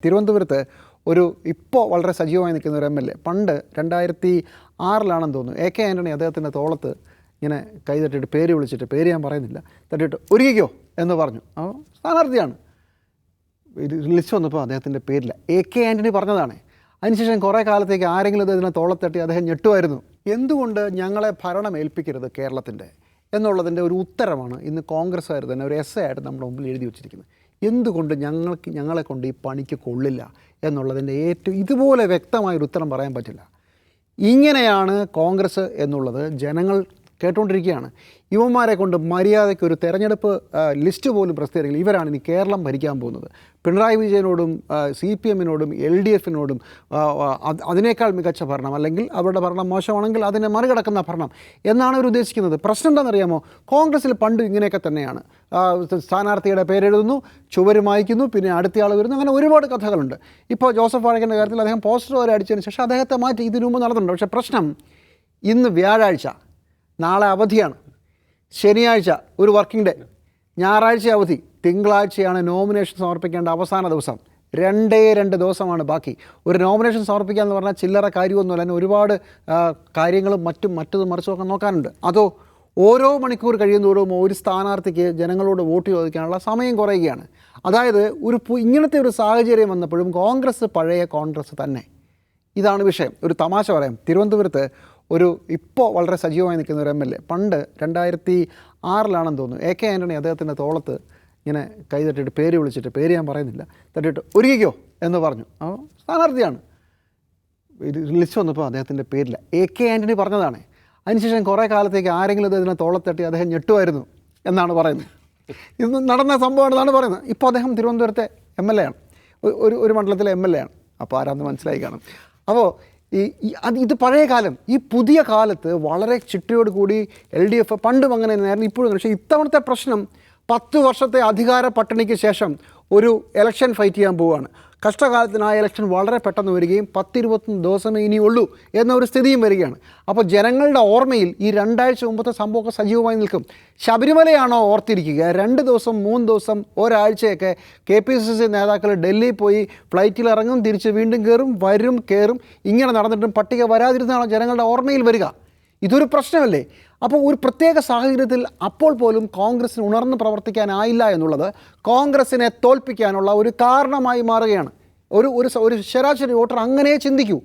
തിരുവനന്തപുരത്ത് ഒരു ഇപ്പോൾ വളരെ സജീവമായി നിൽക്കുന്ന ഒരു എം.എൽ.എ പണ്ട് 2006 തോന്നുന്നു എ.കെ. ആൻ്റണി അദ്ദേഹത്തിൻ്റെ തോളത്ത് ഇങ്ങനെ കൈ തട്ടിയിട്ട് പേര് വിളിച്ചിട്ട്, പേര് ഞാൻ പറയുന്നില്ല, തട്ടിയിട്ട് ഒരുങ്ങിക്കോ എന്ന് പറഞ്ഞു. അപ്പോൾ സ്ഥാനാർത്ഥിയാണ്. ലിസ്റ്റ് വന്നപ്പോൾ അദ്ദേഹത്തിൻ്റെ പേരില്ല, എ.കെ. ആൻ്റണി പറഞ്ഞതാണ്. അതിനുശേഷം കുറേ കാലത്തേക്ക് ആരെങ്കിലും അദ്ദേഹത്തിൻ്റെ തോളത്തട്ടി അദ്ദേഹം ഞെട്ടുമായിരുന്നു. എന്തുകൊണ്ട് ഞങ്ങളെ ഭരണം ഏൽപ്പിക്കരുത് കേരളത്തിൻ്റെ എന്നുള്ളതിൻ്റെ ഒരു ഉത്തരമാണ് ഇന്ന് കോൺഗ്രസ്സുകാർ തന്നെ ഒരു എസ്സേ ആയിട്ട് നമ്മുടെ മുമ്പിൽ എഴുതി വച്ചിരിക്കുന്നത്. എന്തുകൊണ്ട് ഞങ്ങളെ കൊണ്ട് ഈ പണിക്ക് കൊള്ളില്ല എന്നുള്ളതിൻ്റെ ഏറ്റവും ഇതുപോലെ വ്യക്തമായൊരു ഉത്തരം പറയാൻ പറ്റില്ല. ഇങ്ങനെയാണ് കോൺഗ്രസ് എന്നുള്ളത് ജനങ്ങൾ കേട്ടുകൊണ്ടിരിക്കുകയാണ്. യുവന്മാരെ കൊണ്ട് മര്യാദയ്ക്ക് ഒരു തെരഞ്ഞെടുപ്പ് ലിസ്റ്റ് പോലും പ്രസിദ്ധീകരിക്കില്ല. ഇവരാണ് ഇനി കേരളം ഭരിക്കാൻ പോകുന്നത്. പിണറായി വിജയനോടും CPM-നോടും LDF-നോടും അതിനേക്കാൾ മികച്ച ഭരണം, അല്ലെങ്കിൽ അവരുടെ ഭരണം മോശമാണെങ്കിൽ അതിനെ മറികടക്കുന്ന ഭരണം എന്നാണ് അവർ ഉദ്ദേശിക്കുന്നത്. പ്രശ്നം എന്താണെന്നറിയാമോ? കോൺഗ്രസ്സിൽ പണ്ട് ഇങ്ങനെയൊക്കെ തന്നെയാണ്. സ്ഥാനാർത്ഥിയുടെ പേരെഴുതുന്നു, ചുവര് മായ്ക്കുന്നു, പിന്നെ അടുത്തയാൾ വരുന്നു, അങ്ങനെ ഒരുപാട് കഥകളുണ്ട്. ഇപ്പോൾ ജോസഫ് വാഴക്കൻ്റെ കാര്യത്തിൽ അദ്ദേഹം പോസ്റ്റർ വരെ അടിച്ചതിന് ശേഷം അദ്ദേഹത്തെ മാറ്റി ഇതിനു മുമ്പ് നടന്നിട്ടുണ്ട്. പക്ഷേ പ്രശ്നം, ഇന്ന് വ്യാഴാഴ്ച, നാളെ അവധിയാണ്, ശനിയാഴ്ച ഒരു വർക്കിംഗ് ഡേ, ഞായറാഴ്ച അവധി, തിങ്കളാഴ്ചയാണ് നോമിനേഷൻ സമർപ്പിക്കേണ്ട അവസാന ദിവസം. 2 ദിവസമാണ് ബാക്കി. ഒരു നോമിനേഷൻ സമർപ്പിക്കുക എന്ന് പറഞ്ഞാൽ ചില്ലറ കാര്യമൊന്നുമല്ല. അതിന് ഒരുപാട് കാര്യങ്ങളും മറ്റതും മറിച്ചുമൊക്കെ നോക്കാനുണ്ട്. അതോ ഓരോ മണിക്കൂർ കഴിയുന്നതോറും ഒരു സ്ഥാനാർത്ഥിക്ക് ജനങ്ങളോട് വോട്ട് ചോദിക്കാനുള്ള സമയം കുറയുകയാണ്. അതായത് ഇങ്ങനത്തെ ഒരു സാഹചര്യം വന്നപ്പോഴും കോൺഗ്രസ് പഴയ കോൺഗ്രസ് തന്നെ. ഇതാണ് വിഷയം. ഒരു തമാശ പറയാം. തിരുവനന്തപുരത്ത് ഒരു ഇപ്പോൾ വളരെ സജീവമായി നിൽക്കുന്ന ഒരു എം.എൽ.എ പണ്ട് 2006 തോന്നുന്നു എ.കെ. ആൻ്റണി അദ്ദേഹത്തിൻ്റെ തോളത്ത് ഇങ്ങനെ കൈ തട്ടിയിട്ട് പേര് വിളിച്ചിട്ട്, പേര് ഞാൻ പറയുന്നില്ല, തട്ടിയിട്ട് ഒരുങ്ങിക്കോ എന്ന് പറഞ്ഞു. അപ്പോൾ സ്ഥാനാർത്ഥിയാണ്. ലിസ്റ്റ് വന്നപ്പോൾ അദ്ദേഹത്തിൻ്റെ പേരില്ല, എ.കെ. ആൻ്റണി പറഞ്ഞതാണ്. അതിനുശേഷം കുറേ കാലത്തേക്ക് ആരെങ്കിലും അദ്ദേഹത്തിൻ്റെ തോളത്തട്ടി അദ്ദേഹം ഞെട്ടുമായിരുന്നു എന്നാണ് പറയുന്നത്. ഇത് നടന്ന സംഭവമാണെന്നാണ് പറയുന്നത്. ഇപ്പോൾ അദ്ദേഹം തിരുവനന്തപുരത്തെ M.L.A ആണ്, ഒരു മണ്ഡലത്തിലെ M.L.A ആണ്. അപ്പോൾ ആരാന്ന് മനസ്സിലായി കാണും. അപ്പോൾ ഇത് പഴയ കാലം. ഈ പുതിയ കാലത്ത് വളരെ ചിട്ടയോട് കൂടി LDF പണ്ടും അങ്ങനെ തന്നെയായിരുന്നു, ഇപ്പോഴും. പക്ഷേ ഇത്തവണത്തെ പ്രശ്നം 10 വർഷത്തെ അധികാര പട്ടിണിക്ക് ശേഷം ഒരു ഇലക്ഷൻ ഫൈറ്റ് ചെയ്യാൻ പോവുകയാണ്. കഷ്ടകാലത്തിന് ആ ഇലക്ഷൻ വളരെ പെട്ടെന്ന് വരികയും 10-21 ദിവസമേ ഇനിയുള്ളൂ എന്നൊരു സ്ഥിതിയും വരികയാണ്. അപ്പോൾ ജനങ്ങളുടെ ഓർമ്മയിൽ ഈ 2 ആഴ്ച മുമ്പത്തെ സംഭവമൊക്കെ സജീവമായി നിൽക്കും. ശബരിമലയാണോ ഓർത്തിരിക്കുക? 2 ദിവസം 3 ദിവസം ഒരാഴ്ചയൊക്കെ KPCC നേതാക്കൾ ഡൽഹിയിൽ പോയി ഫ്ലൈറ്റിൽ ഇറങ്ങും, തിരിച്ച് വീണ്ടും കയറും, വരും, കയറും, ഇങ്ങനെ നടന്നിട്ടും പട്ടിക വരാതിരുന്നാണോ ജനങ്ങളുടെ ഓർമ്മയിൽ വരിക? ഇതൊരു പ്രശ്നമല്ലേ? അപ്പോൾ ഒരു പ്രത്യേക സാഹചര്യത്തിൽ അപ്പോൾ പോലും കോൺഗ്രസ്സിന് ഉണർന്ന് പ്രവർത്തിക്കാനായില്ല എന്നുള്ളത് കോൺഗ്രസ്സിനെ തോൽപ്പിക്കാനുള്ള ഒരു കാരണമായി മാറുകയാണ്. ഒരു ശരാശരി വോട്ടർ അങ്ങനെ ചിന്തിക്കൂ.